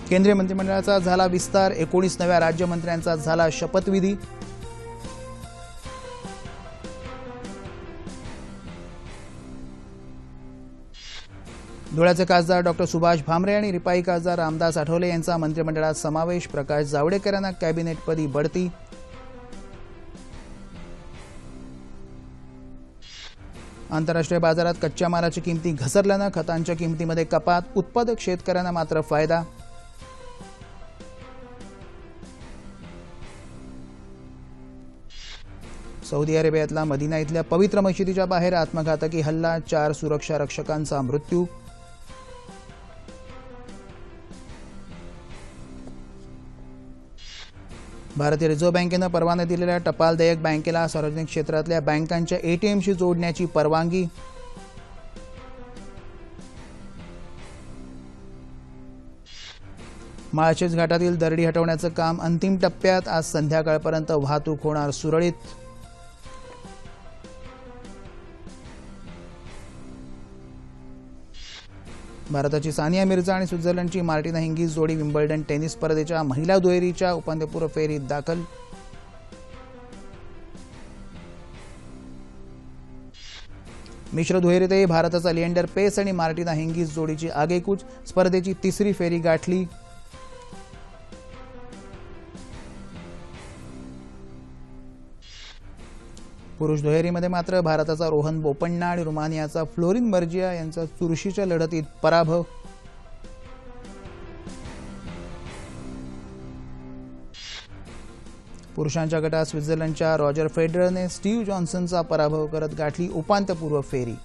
केंद्रीय मंत्रिमंडळाचा झाला विस्तार, 19 नव्या राज्यमंत्र्यांचा झाला शपथविधी। धुळ्याचे खासदार डॉ. सुभाष भामरे आणि रिपाई खासदार रामदास आठवले यांचा मंत्रिमंडळात समावेश, प्रकाश जावडेकर कॅबिनेटपदी बढती। आंतरराष्ट्रीय बाजारात कच्च्या मालाची किंमती घसरल्याने खतांच्या किंमतीमध्ये कपात, उत्पादक शेतकऱ्यांना मात्र फायदा। सौदी अरेबियातल्या मदिना इथल्या पवित्र मशिदीच्या बाहेर आत्मघातकी हल्ला, 4 सुरक्षा रक्षकांचा मृत्यू। भारतीय रिझर्व्ह बँकेनं परवाने दिलेल्या टपाल देयक बँकेला सार्वजनिक क्षेत्रातल्या बँकांच्या एटीएमशी जोडण्याची परवानगी। माळशेज घाटातील दरडी हटवण्याचं काम अंतिम टप्प्यात, आज संध्याकाळपर्यंत वाहतूक होणार सुरळीत। भारताची सानिया मिर्झा आणि स्वित्झर्लंडची मार्टिना हिंगीस जोडी विम्बल्डन टेनिस स्पर्धेच्या महिला दुहेरीच्या उपांत्यपूर्व फेरीत दाखल। मिश्र दुहेरीतही भारताचा लिएंडर पेस आणि मार्टिना हिंगीस जोडीची आगेकूच, स्पर्धेची तिसरी फेरी गाठली। पुरुष दुहेरीमध्ये मात्र भारताचा रोहन बोपण्णा आणि रुमानियाचा फ्लोरिन मर्जिया यांचा चुरशीच्या लढतीत पराभव। पुरुषांच्या गटात स्वित्झर्लंडच्या रॉजर फेडररने स्टीव्ह जॉन्सनचा पराभव करत गाठली उपांत्यपूर्व फेरी।